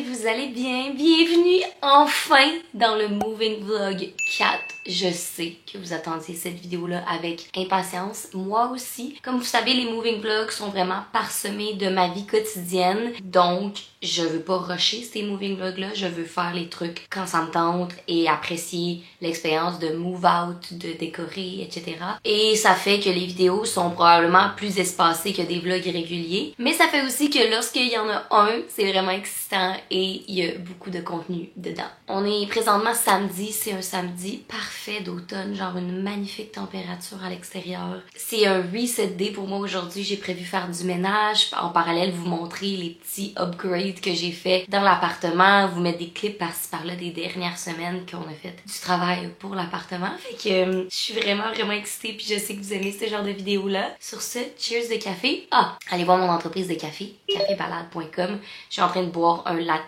vous allez bien. Bienvenue enfin dans le Moving Vlog 4. Je sais que vous attendiez cette vidéo-là avec impatience, moi aussi. Comme vous savez, les Moving Vlogs sont vraiment parsemés de ma vie quotidienne, donc je veux pas rusher ces Moving Vlogs-là, je veux faire les trucs quand ça me tente et apprécier l'expérience de move out, de décorer, etc. Et ça fait que les vidéos sont probablement plus espacées que des vlogs réguliers, mais ça fait aussi que lorsqu'il y en a un, c'est vraiment excitant et il y a beaucoup de contenu dedans. On est présentement samedi, c'est un samedi parfait d'automne, genre une magnifique température à l'extérieur. C'est un reset day pour moi aujourd'hui, j'ai prévu faire du ménage, en parallèle vous montrer les petits upgrades que j'ai fait dans l'appartement, vous mettre des clips par-ci par-là des dernières semaines qu'on a fait du travail pour l'appartement. Fait que je suis vraiment excitée puis je sais que vous aimez ce genre de vidéos-là. Sur ce, cheers de café. Ah, allez voir mon entreprise de café, cafébalade.com. Je suis en train de boire un latte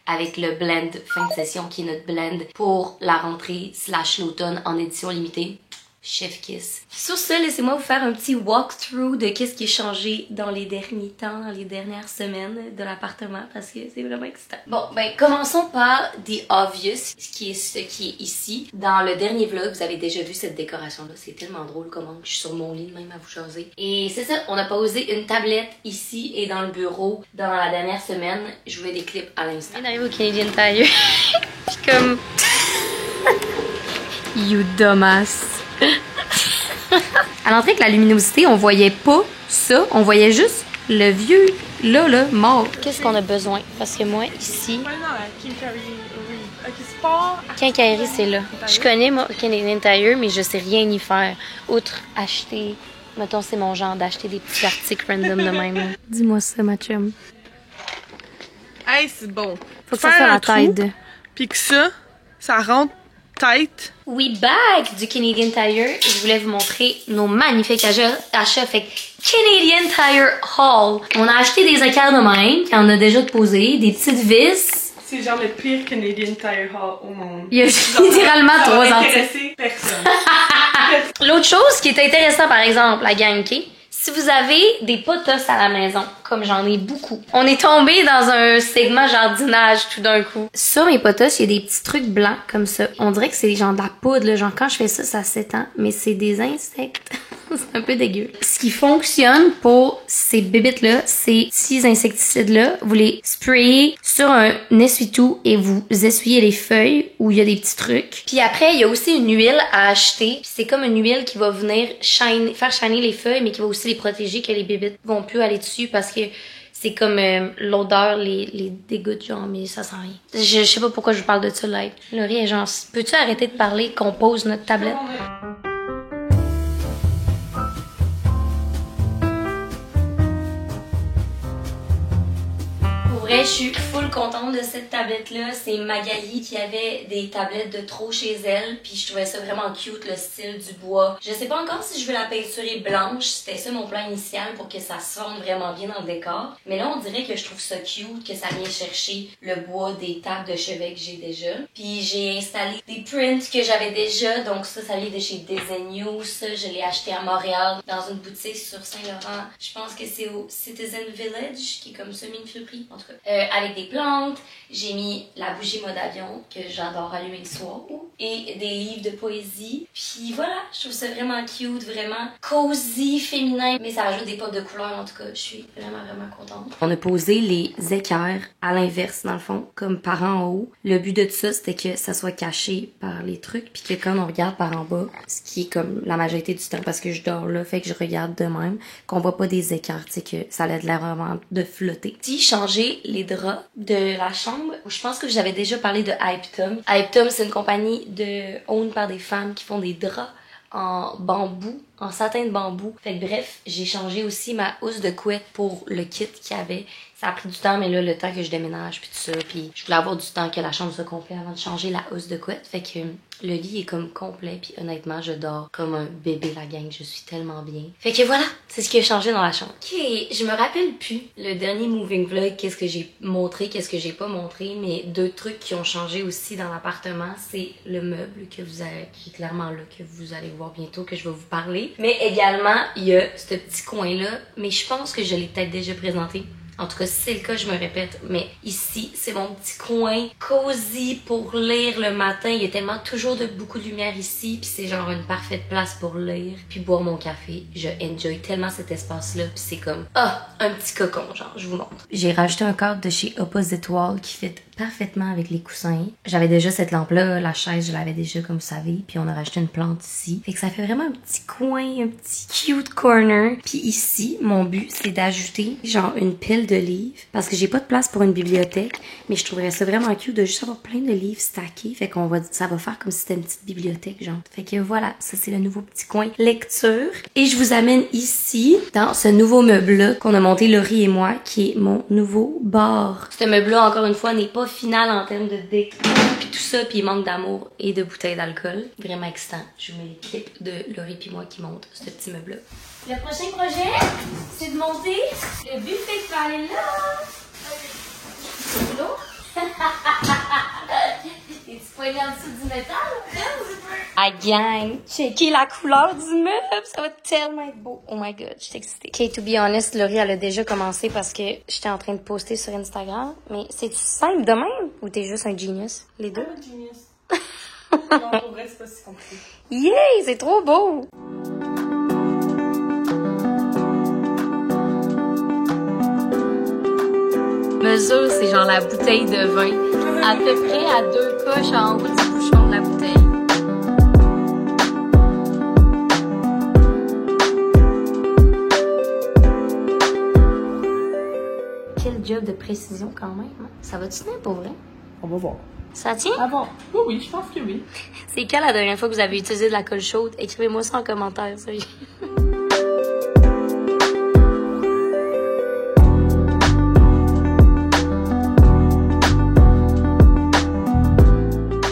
avec le blend fin de session qui est notre blend pour la rentrée / l'automne en édition limitée. Chef kiss. Sur ce, laissez-moi vous faire un petit walkthrough de qu'est-ce qui a changé dans les derniers temps, dans les dernières semaines de l'appartement parce que c'est vraiment excitant. Bon, ben commençons par The Obvious, ce qui est ici. Dans le dernier vlog, vous avez déjà vu cette décoration-là. C'est tellement drôle comment je suis sur mon lit même à vous jaser. Et c'est ça, on a posé une tablette ici et dans le bureau dans la dernière semaine. Je voulais des clips à l'instant. On arrive au Canadian Tire. Puis comme... You dumbass. À l'entrée avec la luminosité, on voyait pas ça, on voyait juste le vieux là mort. Qu'est-ce qu'on a besoin? Parce que moi ici, Quincaillerie c'est là. Je connais moi Canadian Tire mais je sais rien y faire outre acheter. Mettons c'est mon genre d'acheter des petits articles random de même. Dis-moi ça ma chum. Hey c'est bon. Faut que ça soit la taille de. Puis que ça rentre tight. We back du Canadian Tire. Je voulais vous montrer nos magnifiques achats. Fait que Canadian Tire Haul. On a acheté des équerres de même, qu'on a déjà posé, des petites vis. C'est genre le pire Canadian Tire Haul au monde. Il y a littéralement 3 articles. Personne. L'autre chose qui est intéressant par exemple, la gang, ok? Si vous avez des potos à la maison, comme j'en ai beaucoup, on est tombé dans un segment jardinage tout d'un coup. Sur mes potos, il y a des petits trucs blancs comme ça. On dirait que c'est genre de la poudre, là. Genre quand je fais ça, ça s'étend, mais c'est des insectes. C'est un peu dégueu. Ce qui fonctionne pour ces bébites-là, ces petits insecticides-là, vous les sprayez sur un essuie-tout et vous essuyez les feuilles où il y a des petits trucs. Puis après, il y a aussi une huile à acheter. C'est comme une huile qui va venir faire shiner les feuilles, mais qui va aussi les protéger que les bébites vont plus aller dessus parce que c'est comme l'odeur, les dégoûte, genre, mais ça sent rien. Je sais pas pourquoi je vous parle de ça, là. Laurie est genre, peux-tu arrêter de parler qu'on pose notre tablette? Je suis full contente de cette tablette-là. C'est Magali qui avait des tablettes de trop chez elle. Puis je trouvais ça vraiment cute, le style du bois. Je sais pas encore si je veux la peinturer blanche. C'était ça mon plan initial pour que ça se forme vraiment bien dans le décor. Mais là, on dirait que je trouve ça cute, que ça vient chercher le bois des tables de chevet que j'ai déjà. Puis j'ai installé des prints que j'avais déjà. Donc ça vient de chez Desenio. Ça, je l'ai acheté à Montréal dans une boutique sur Saint-Laurent. Je pense que c'est au Citizen Village, qui est comme semi-friperie, en tout cas. Avec des plantes, j'ai mis la bougie mode avion que j'adore allumer le soir et des livres de poésie. Puis voilà, je trouve ça vraiment cute, vraiment cozy, féminin, mais ça ajoute des potes de couleurs en tout cas. Je suis vraiment contente. On a posé les équerres à l'inverse dans le fond, comme par en haut. Le but de tout ça, c'était que ça soit caché par les trucs, puis que quand on regarde par en bas, ce qui est comme la majorité du temps parce que je dors là, fait que je regarde de même, qu'on voit pas des équerres, tu sais, que ça a l'air vraiment de flotter. Si changer les draps de la chambre, je pense que j'avais déjà parlé de Hypetom. Hypetom, c'est une compagnie owned par des femmes qui font des draps en bambou, en satin de bambou. Fait que bref, j'ai changé aussi ma housse de couette pour le kit qu'il y avait. Ça a pris du temps, mais là, le temps que je déménage puis tout ça, puis je voulais avoir du temps que la chambre soit complète avant de changer la housse de couette. Fait que le lit est comme complet, puis honnêtement, je dors comme un bébé, la gang. Je suis tellement bien. Fait que voilà, c'est ce qui a changé dans la chambre. Ok, je me rappelle plus le dernier moving vlog, qu'est-ce que j'ai montré, qu'est-ce que j'ai pas montré, mais 2 trucs qui ont changé aussi dans l'appartement, c'est le meuble que vous avez, qui est clairement là, que vous allez voir bientôt, que je vais vous parler. Mais également, il y a ce petit coin-là, mais je pense que je l'ai peut-être déjà présenté. En tout cas, si c'est le cas, je me répète. Mais ici, c'est mon petit coin cosy pour lire le matin. Il y a tellement toujours beaucoup de lumière ici. Puis c'est genre une parfaite place pour lire. Puis boire mon café. Je enjoy tellement cet espace-là. Puis c'est comme, un petit cocon, genre, je vous montre. J'ai rajouté un cadre de chez Opposite Wall qui fit parfaitement avec les coussins. J'avais déjà cette lampe-là, la chaise, je l'avais déjà, comme vous savez. Puis on a rajouté une plante ici. Fait que ça fait vraiment un petit coin, un petit cute corner. Puis ici, mon but, c'est d'ajouter genre une pile de livres. Parce que j'ai pas de place pour une bibliothèque. Mais je trouverais ça vraiment cute de juste avoir plein de livres stackés. Fait qu'on va, ça va faire comme si c'était une petite bibliothèque, genre. Fait que voilà, ça c'est le nouveau petit coin lecture. Et je vous amène ici, dans ce nouveau meuble-là qu'on a monté Laurie et moi, qui est mon nouveau bar. Ce meuble-là, encore une fois, n'est pas final en termes de déco puis tout ça, puis il manque d'amour et de bouteilles d'alcool. Vraiment excitant. Je vous mets les clips de Laurie puis moi qui montent ce petit meuble-là. Le prochain projet, c'est de monter le buffet qui va aller là. C'est lourd. Et tu poignes en dessous du métal. Ah gang, checker la couleur du meuble, ça va tellement être beau. Oh my god, je suis excitée. Ok, to be honest, Laurie, elle a déjà commencé parce que j'étais en train de poster sur Instagram. Mais c'est simple de même ou t'es juste un genius? Les deux? Un genius. Non, pour vrai, c'est pas si compliqué. Yay, c'est trop beau! Mesure, c'est genre la bouteille de vin. À peu près à 2 coches en haut du bouchon de la bouteille. Quel job de précision quand même. Hein? Ça va tenir pour vrai? On va voir. Ça tient? Ah bon? Oui, oui, je pense que oui. C'est quand la dernière fois que vous avez utilisé de la colle chaude? Écrivez-moi ça en commentaire, sérieux.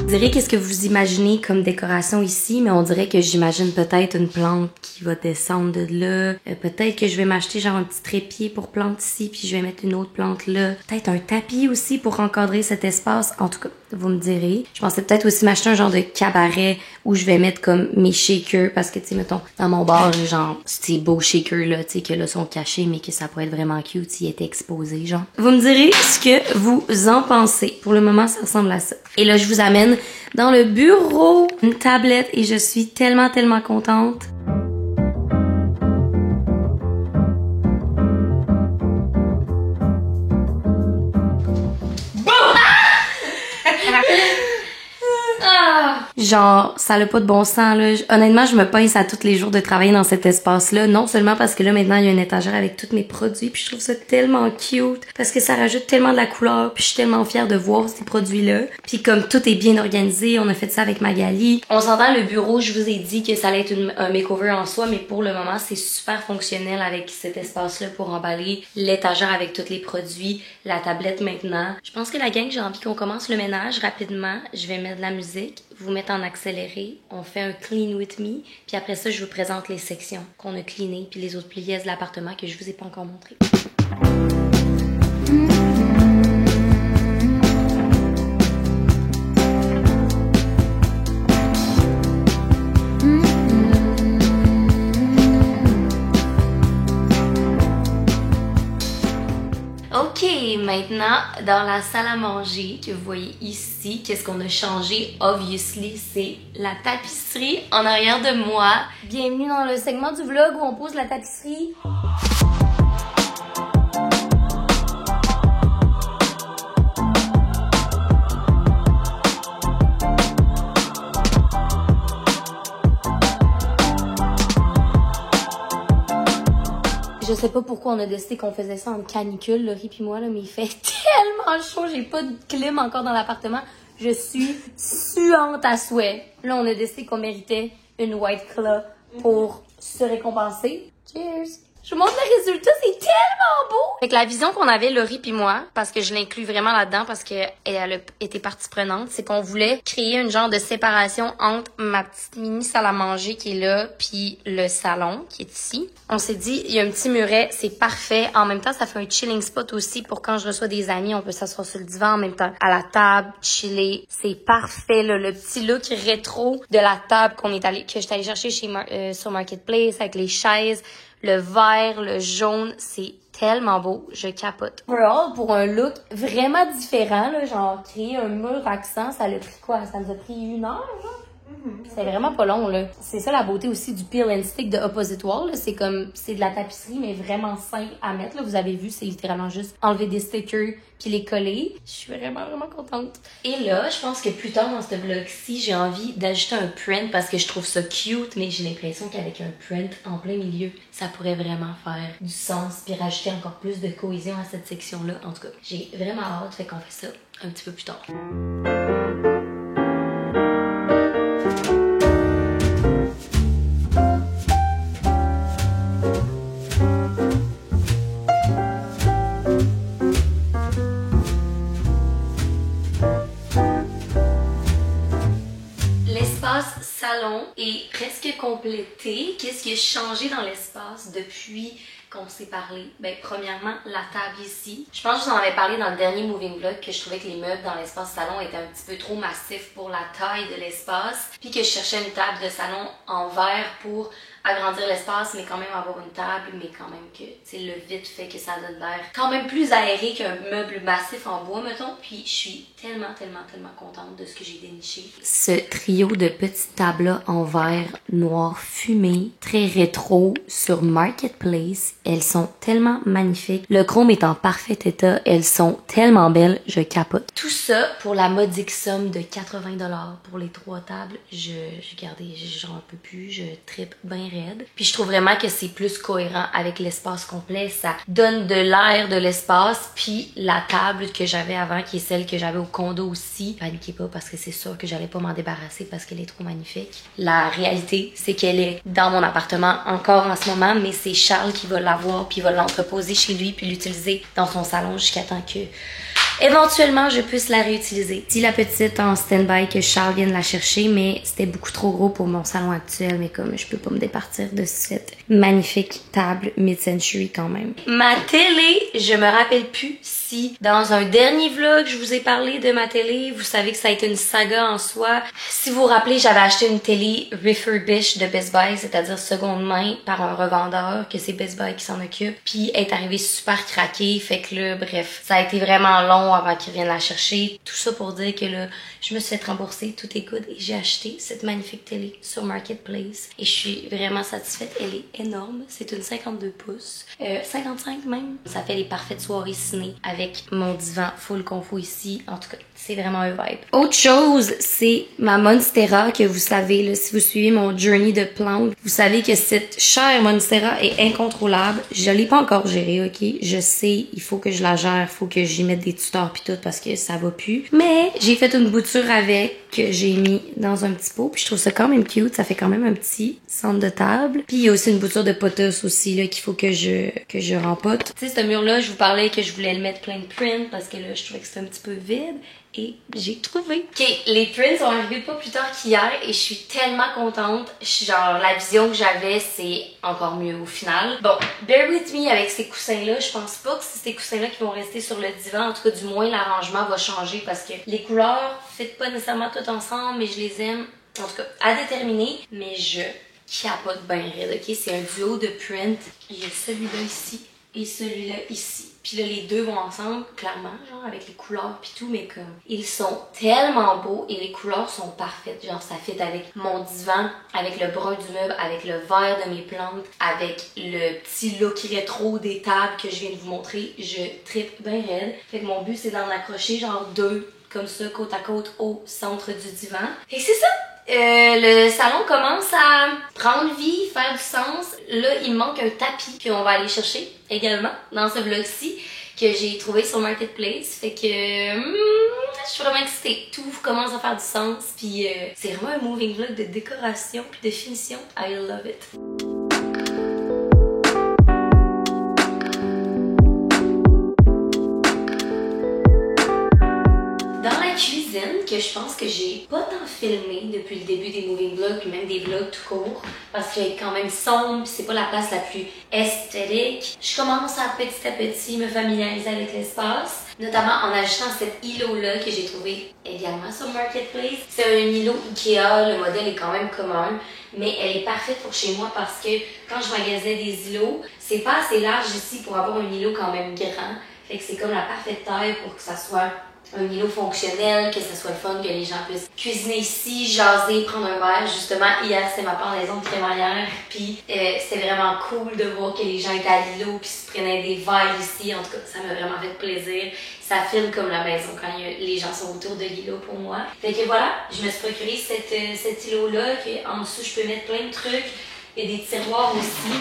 Je dirais qu'est-ce que vous imaginez comme décoration ici, mais on dirait que j'imagine peut-être une plante qui va descendre de là. Peut-être que je vais m'acheter genre un petit trépied pour plante ici, puis je vais mettre une autre plante là. Peut-être un tapis aussi pour encadrer cet espace. En tout cas, vous me direz. Je pensais peut-être aussi m'acheter un genre de cabaret où je vais mettre comme mes shakers, parce que tu sais, mettons, dans mon bar, genre, ces beaux shakers là, tu sais, que là sont cachés, mais que ça pourrait être vraiment cute s'ils étaient exposés, genre. Vous me direz ce que vous en pensez. Pour le moment, ça ressemble à ça. Et là, je vous amène dans le bureau, une tablette, et je suis tellement contente. Genre, ça a pas de bon sens, là. Honnêtement, je me pince à tous les jours de travailler dans cet espace-là. Non seulement parce que là, maintenant, il y a une étagère avec tous mes produits, puis je trouve ça tellement cute, parce que ça rajoute tellement de la couleur, puis je suis tellement fière de voir ces produits-là. Puis comme tout est bien organisé, on a fait ça avec Magali. On s'entend, le bureau, je vous ai dit que ça allait être un makeover en soi, mais pour le moment, c'est super fonctionnel avec cet espace-là pour emballer l'étagère avec tous les produits, la tablette maintenant. Je pense que la gang, j'ai envie qu'on commence le ménage rapidement. Je vais mettre de la musique, vous mettre en accéléré, on fait un clean with me, puis après ça, je vous présente les sections qu'on a cleanées, puis les autres pièces de l'appartement que je vous ai pas encore montrées. Ok, maintenant, dans la salle à manger que vous voyez ici, qu'est-ce qu'on a changé? Obviously, c'est la tapisserie en arrière de moi. Bienvenue dans le segment du vlog où on pose la tapisserie. Je sais pas pourquoi on a décidé qu'on faisait ça en canicule, Laurie pis moi, là, mais il fait tellement chaud, j'ai pas de clim encore dans l'appartement. Je suis suante à souhait. Là, on a décidé qu'on méritait une White Claw pour se récompenser. Cheers! Je vous montre le résultat, c'est tellement beau! Fait que la vision qu'on avait, Laurie puis moi, parce que je l'inclus vraiment là-dedans, parce qu'elle a été partie prenante, c'est qu'on voulait créer une genre de séparation entre ma petite mini salle à manger qui est là, puis le salon qui est ici. On s'est dit, il y a un petit muret, c'est parfait. En même temps, ça fait un chilling spot aussi pour quand je reçois des amis, on peut s'asseoir sur le divan en même temps, à la table, chiller. C'est parfait, là, le petit look rétro de la table que j'étais allée chercher sur Marketplace avec les chaises. le vert, le jaune, c'est tellement beau, je capote. Overall, pour un look vraiment différent, là, genre créer un mur accent, ça l'a pris quoi? Ça nous a pris 1 heure, genre? C'est vraiment pas long, là. C'est ça la beauté aussi du Peel and Stick de Opposite Wall, là. C'est comme, c'est de la tapisserie, mais vraiment simple à mettre, là. Vous avez vu, c'est littéralement juste enlever des stickers puis les coller. Je suis vraiment contente. Et là, je pense que plus tard dans ce vlog-ci, j'ai envie d'ajouter un print parce que je trouve ça cute, mais j'ai l'impression qu'avec un print en plein milieu, ça pourrait vraiment faire du sens puis rajouter encore plus de cohésion à cette section-là. En tout cas, j'ai vraiment hâte, fait qu'on fait ça un petit peu plus tard. Salon est presque complété. Qu'est-ce qui a changé dans l'espace depuis qu'on s'est parlé? Ben, premièrement, la table ici. Je pense que je vous en avais parlé dans le dernier moving vlog que je trouvais que les meubles dans l'espace salon étaient un petit peu trop massifs pour la taille de l'espace. Puis que je cherchais une table de salon en verre pour agrandir l'espace, mais quand même avoir une table, mais quand même que, tu sais, le vide fait que ça donne l'air quand même plus aéré qu'un meuble massif en bois, mettons. Puis je suis tellement contente de ce que j'ai déniché. Ce trio de petites tables-là en verre noir fumé, très rétro, sur Marketplace, elles sont tellement magnifiques. Le chrome est en parfait état, elles sont tellement belles, je capote. Tout ça pour la modique somme de 80$ pour les 3 tables. J'ai gardé, j'en peux plus, je trippe bien raide. Puis je trouve vraiment que c'est plus cohérent avec l'espace complet. Ça donne de l'air de l'espace. Puis la table que j'avais avant, qui est celle que j'avais au condo aussi, paniquez pas parce que c'est sûr que j'allais pas m'en débarrasser parce qu'elle est trop magnifique. La réalité, c'est qu'elle est dans mon appartement encore en ce moment, mais c'est Charles qui va l'avoir puis il va l'entreposer chez lui puis l'utiliser dans son salon jusqu'à temps que éventuellement je puisse la réutiliser. Si la petite en stand-by que Charles vienne la chercher, mais c'était beaucoup trop gros pour mon salon actuel, mais comme je peux pas me départir de cette magnifique table mid-century quand même. Ma télé, je me rappelle plus si dans un dernier vlog je vous ai parlé de ma télé, vous savez que ça a été une saga en soi. Si vous vous rappelez, j'avais acheté une télé refurbished de Best Buy, c'est-à-dire seconde main par un revendeur, que c'est Best Buy qui s'en occupe, puis elle est arrivée super craquée, fait que là, bref, ça a été vraiment long avant qu'ils viennent la chercher. Tout ça pour dire que là, je me suis fait rembourser, tout est good, et j'ai acheté cette magnifique télé sur Marketplace. Et je suis vraiment satisfaite, elle est énorme, c'est une 52 pouces, 55 même. Ça fait des parfaites soirées ciné avec mon divan full confort ici. En tout cas, c'est vraiment un vibe. Autre chose, c'est ma Monstera que vous savez, là, si vous suivez mon journey de plantes, vous savez que cette chère Monstera est incontrôlable. Je l'ai pas encore gérée, ok? Je sais, il faut que je la gère, faut que j'y mette des tuteurs pis tout parce que ça va plus. Mais j'ai fait une bouture avec que j'ai mis dans un petit pot puis je trouve ça quand même cute. Ça fait quand même un petit centre de table. Puis il y a aussi une bouture de potos aussi là qu'il faut que je rempote. Tu sais, ce mur-là, je vous parlais que je voulais le mettre plein de prints parce que là, je trouvais que c'était un petit peu vide. Et j'ai trouvé. Ok, les prints sont arrivés pas plus tard qu'hier et je suis tellement contente. Genre, la vision que j'avais, c'est encore mieux au final. Bon, bear with me avec ces coussins-là. Je pense pas que c'est ces coussins-là qui vont rester sur le divan. En tout cas, du moins, l'arrangement va changer parce que les couleurs ne fit pas nécessairement toutes ensemble, mais je les aime. En tout cas, à déterminer. Mais je capote bien raide, ok? C'est un duo de prints. Il y a celui-là ici et celui-là ici. Puis là, les deux vont ensemble, clairement, genre, avec les couleurs pis tout, mais comme, ils sont tellement beaux et les couleurs sont parfaites. Genre, ça fit avec mon divan, avec le brun du meuble, avec le vert de mes plantes, avec le petit look rétro des tables que je viens de vous montrer. Je trippe bien raide. Fait que mon but, c'est d'en accrocher, genre, 2, comme ça, côte à côte, au centre du divan. Et c'est ça! Le salon commence à prendre vie, faire du sens. Là, il me manque un tapis qu'on va aller chercher également dans ce vlog-ci que j'ai trouvé sur Marketplace. Fait que je suis vraiment excitée. Tout commence à faire du sens. Puis c'est vraiment un moving vlog de décoration puis de finition. I love it. Que je pense que j'ai pas tant filmé depuis le début des moving vlogs, puis même des vlogs tout court, parce qu'il est quand même sombre, puis c'est pas la place la plus esthétique. Je commence à petit me familiariser avec l'espace. notamment en ajoutant cet îlot-là que j'ai trouvé également sur Marketplace. C'est un îlot Ikea, le modèle est quand même commun, mais elle est parfaite pour chez moi parce que quand je magasais des îlots, c'est pas assez large ici pour avoir un îlot quand même grand. Fait que c'est comme la parfaite taille pour que ça soit un îlot fonctionnel, que ça soit le fun, que les gens puissent cuisiner ici, jaser, prendre un verre. Justement, hier, c'était ma pendaison de crémaillère, puis c'était vraiment cool de voir que les gens étaient à l'îlot, puis se prenaient des verres ici. En tout cas, ça m'a vraiment fait plaisir. Ça filme comme la maison quand les gens sont autour de l'îlot pour moi. Fait que voilà, je me suis procuré cet îlot-là, qu'en dessous, je peux mettre plein de trucs. Il y a des tiroirs aussi.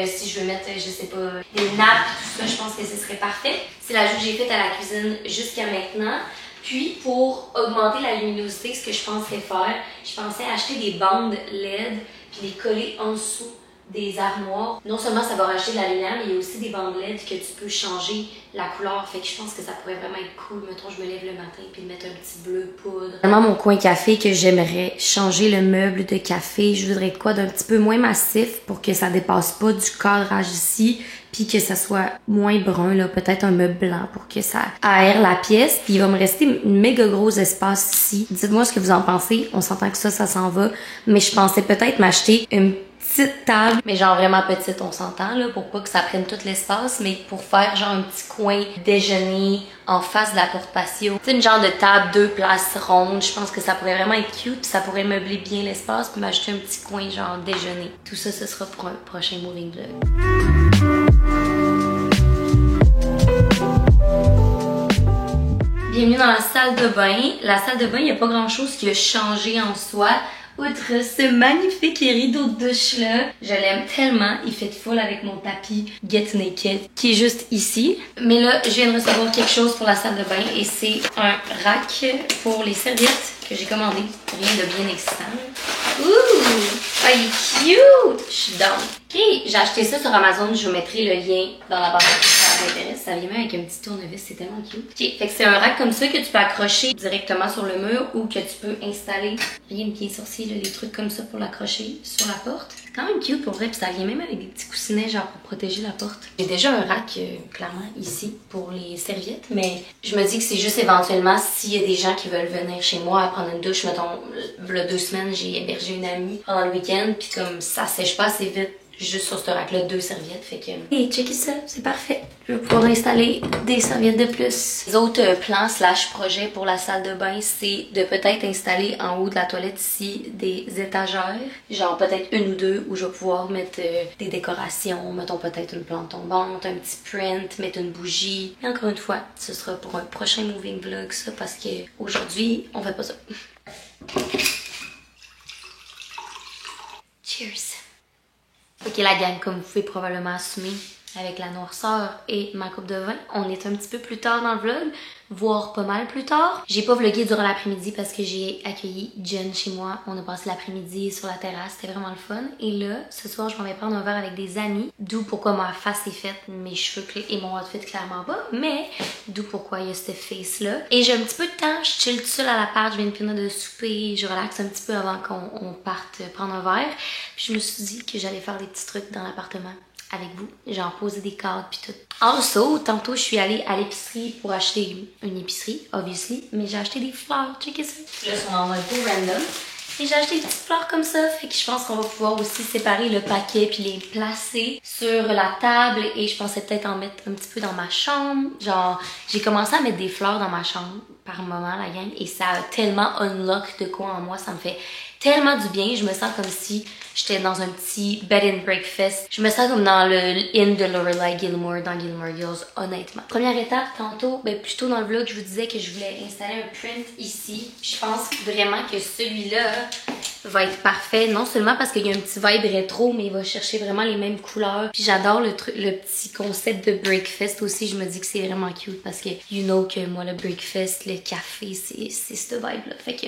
Si je veux mettre, je sais pas, des nappes, tout ça, je pense que ce serait parfait. C'est l'ajout que j'ai fait à la cuisine jusqu'à maintenant. Puis, pour augmenter la luminosité, ce que je pensais faire, je pensais acheter des bandes LED puis les coller en dessous des armoires. Non seulement ça va racheter de la lumière, mais il y a aussi des bandes LED que tu peux changer la couleur. Fait que je pense que ça pourrait vraiment être cool. Mettons, je me lève le matin puis de mettre un petit bleu poudre. Vraiment mon coin café que j'aimerais changer le meuble de café. Je voudrais de quoi d'un petit peu moins massif pour que ça dépasse pas du cadrage ici puis que ça soit moins brun, là, peut-être un meuble blanc pour que ça aère la pièce. Puis il va me rester une méga gros espace ici. Dites-moi ce que vous en pensez. On s'entend que ça s'en va. Mais je pensais peut-être m'acheter une petite table, mais genre vraiment petite, on s'entend là, pour pas que ça prenne tout l'espace, mais pour faire genre un petit coin déjeuner en face de la porte patio. C'est une genre de table 2 places rondes, je pense que ça pourrait vraiment être cute, puis ça pourrait meubler bien l'espace, puis m'ajouter un petit coin genre déjeuner. Tout ça, ce sera pour un prochain moving vlog. Bienvenue dans la salle de bain. La salle de bain, il n'y a pas grand chose qui a changé en soi. Outre ce magnifique rideau de douche là, je l'aime tellement, il fait full avec mon tapis Get Naked qui est juste ici. Mais là, je viens de recevoir quelque chose pour la salle de bain et c'est un rack pour les serviettes que j'ai commandé. Rien de bien excitant. Ouh! Ah, il est cute! Je suis down. Ok, j'ai acheté ça sur Amazon, je vous mettrai le lien dans la barre si ça vous intéresse. Ça vient même avec un petit tournevis, c'est tellement cute. Ok, fait que c'est un rack comme ça que tu peux accrocher directement sur le mur ou que tu peux installer. Rien de bien sorcier, là, les trucs comme ça pour l'accrocher sur la porte. C'est quand même cute pour vrai, puis ça vient même avec des petits coussinets genre pour protéger la porte. J'ai déjà un rack clairement ici pour les serviettes, mais je me dis que c'est juste éventuellement s'il y a des gens qui veulent venir chez moi à prendre une douche. Mettons, il y a 2 semaines, j'ai hébergé une amie pendant le week-end, puis comme ça sèche pas assez vite. Juste sur ce rack-là, 2 serviettes, fait que... Hey, checkez ça, c'est parfait. Je vais pouvoir installer des serviettes de plus. Les autres plans / projets pour la salle de bain, c'est de peut-être installer en haut de la toilette ici des étagères. Genre peut-être 1 ou 2 où je vais pouvoir mettre des décorations, mettons peut-être une plante tombante, un petit print, mettre une bougie. Et encore une fois, ce sera pour un prochain moving vlog ça, parce que aujourd'hui, on fait pas ça. Cheers! Ok la gang, comme vous pouvez probablement assumer avec la noirceur et ma coupe de vin, on est un petit peu plus tard dans le vlog, voire pas mal plus tard. J'ai pas vlogué durant l'après-midi parce que j'ai accueilli Jen chez moi. On a passé l'après-midi sur la terrasse, c'était vraiment le fun. Et là, ce soir, je m'en vais prendre un verre avec des amis, d'où pourquoi ma face est faite, mes cheveux et mon outfit clairement pas, mais d'où pourquoi il y a cette face-là. Et j'ai un petit peu de temps, je chill tout seul à l'appart, je viens de finir de souper, je relaxe un petit peu avant qu'on parte prendre un verre. Puis je me suis dit que j'allais faire des petits trucs dans l'appartement avec vous, genre poser des cadres puis tout. Also, tantôt je suis allée à l'épicerie pour acheter une épicerie, obviously, mais j'ai acheté des fleurs, checkez ça. Là, sont dans un pot random. Et j'ai acheté des petites fleurs comme ça, fait que je pense qu'on va pouvoir aussi séparer le paquet puis les placer sur la table et je pensais peut-être en mettre un petit peu dans ma chambre. Genre, j'ai commencé à mettre des fleurs dans ma chambre par moment, la gang, et ça a tellement unlock de quoi en moi, ça me fait tellement du bien. Je me sens comme si j'étais dans un petit bed and breakfast. Je me sens comme dans le inn de Lorelai Gilmore dans Gilmore Girls, honnêtement. Première étape, tantôt, plus tôt dans le vlog, je vous disais que je voulais installer un print ici. Je pense vraiment que celui-là va être parfait, non seulement parce qu'il y a un petit vibe rétro, mais il va chercher vraiment les mêmes couleurs. Puis j'adore le petit concept de breakfast aussi. Je me dis que c'est vraiment cute parce que you know que moi le breakfast, le café, c'est ce vibe-là. Fait que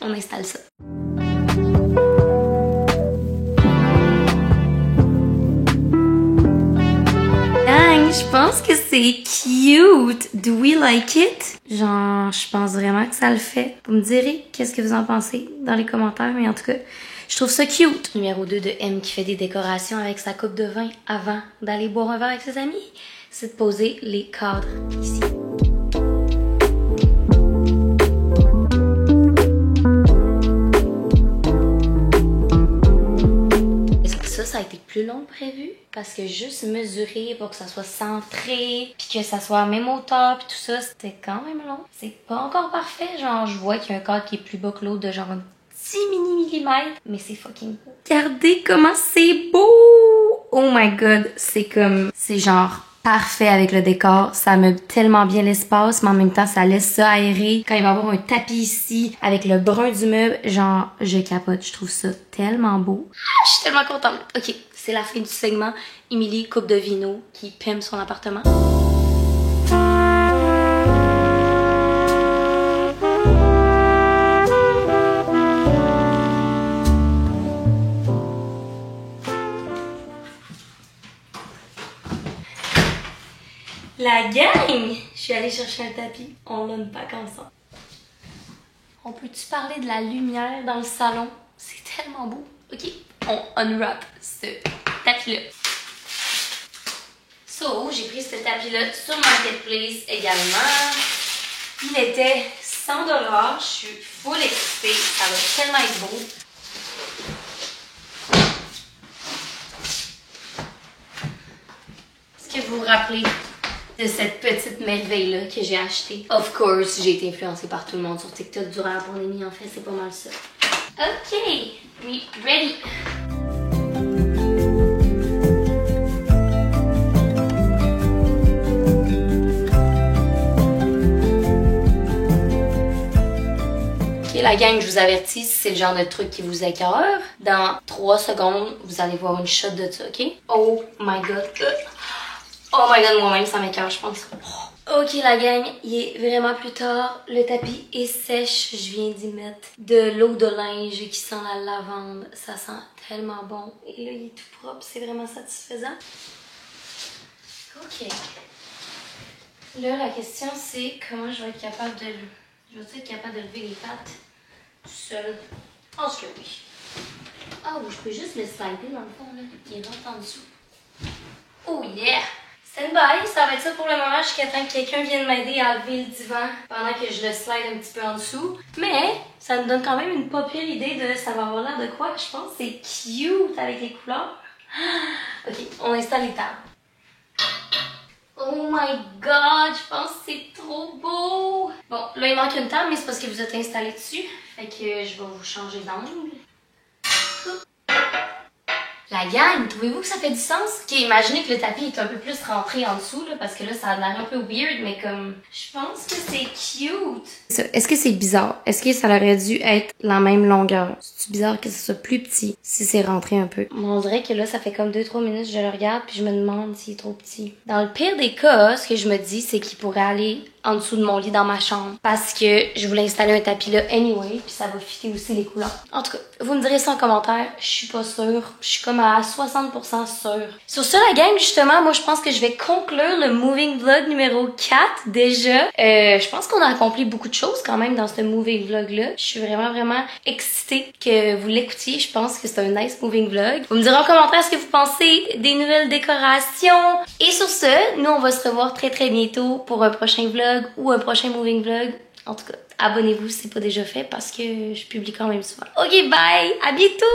on installe ça. Je pense que c'est cute. Do we like it? Genre, je pense vraiment que ça le fait. Vous me direz qu'est-ce que vous en pensez dans les commentaires, mais en tout cas, je trouve ça cute. Numéro 2 de M qui fait des décorations avec sa coupe de vin avant d'aller boire un verre avec ses amis, c'est de poser les cadres ici. ça a été plus long que prévu. Parce que juste mesurer pour que ça soit centré, puis que ça soit à la même hauteur, puis tout ça, c'était quand même long. C'est pas encore parfait. Genre, je vois qu'il y a un cadre qui est plus bas que l'autre de genre 10 millimètres. Mais c'est fucking beau. Regardez comment c'est beau! Oh my god, c'est genre parfait avec le décor. Ça meuble tellement bien l'espace, mais en même temps, ça laisse ça aérer. Quand il va y avoir un tapis ici, avec le brun du meuble, genre, je capote. Je trouve ça tellement beau. Je suis tellement contente. Ok, c'est la fin du segment. Émilie, coupe de vino, qui pime son appartement. La gang! Je suis allée chercher un tapis. On l'a une pack ensemble. On peut-tu parler de la lumière dans le salon? C'est tellement beau. Ok, on unwrap ce tapis-là. So, j'ai pris ce tapis-là sur Marketplace également. Il était 100 $. Je suis full excitée. Ça va tellement être beau. Est-ce que vous vous rappelez de cette petite merveille-là que j'ai achetée? Of course, j'ai été influencée par tout le monde sur TikTok durant la pandémie. En fait, c'est pas mal ça. Ok, we ready. Ok, la gang, je vous avertis, si c'est le genre de truc qui vous écœure, dans 3 secondes, vous allez voir une shot de ça, ok? Oh my god. Oh my god, moi-même, ça m'écœure, je pense. Ok, la gang, il est vraiment plus tard. Le tapis est sèche. Je viens d'y mettre de l'eau de linge qui sent la lavande. Ça sent tellement bon. Et là, il est tout propre. C'est vraiment satisfaisant. Ok. Là, la question, c'est comment je vais être capable de... Je vais être capable de lever les pattes tout seul. Je pense que oui. Ah oui, je peux juste le slider dans le fond, là. Il rentre en dessous. Oh yeah! Stand by, ça va être ça pour le moment jusqu'à temps que quelqu'un vienne m'aider à lever le divan pendant que je le slide un petit peu en dessous. Mais ça me donne quand même une pas pire idée de ça va avoir l'air de quoi. Je pense que c'est cute avec les couleurs. Ok, on installe les tables. Oh my god, je pense que c'est trop beau! Bon, là il manque une table, mais c'est parce que vous êtes installé dessus. Fait que je vais vous changer d'angle. La gang, trouvez-vous que ça fait du sens? Ok, imaginez que le tapis est un peu plus rentré en dessous, là, parce que là, ça a l'air un peu weird, mais comme... Je pense que c'est cute! Est-ce que c'est bizarre? Est-ce que ça aurait dû être la même longueur? C'est bizarre que ce soit plus petit, si c'est rentré un peu? On dirait que là, ça fait comme 2-3 minutes que je le regarde, puis je me demande s'il est trop petit. Dans le pire des cas, ce que je me dis, c'est qu'il pourrait aller en dessous de mon lit dans ma chambre, parce que je voulais installer un tapis là anyway, puis ça va fitter aussi les couleurs. En tout cas, vous me direz ça en commentaire, je suis pas sûre, je suis comme à 60% sûre. Sur ça, la gang, justement, moi je pense que je vais conclure le moving vlog numéro 4 déjà. Je pense qu'on a accompli beaucoup de choses quand même dans ce moving vlog là. Je suis vraiment excitée que vous l'écoutiez. Je pense que c'est un nice moving vlog. Vous me direz en commentaire ce que vous pensez des nouvelles décorations. Et sur ce, nous on va se revoir très bientôt pour un prochain vlog ou un prochain moving vlog. En tout cas, abonnez-vous si c'est pas déjà fait parce que je publie quand même souvent. Ok, bye! À bientôt!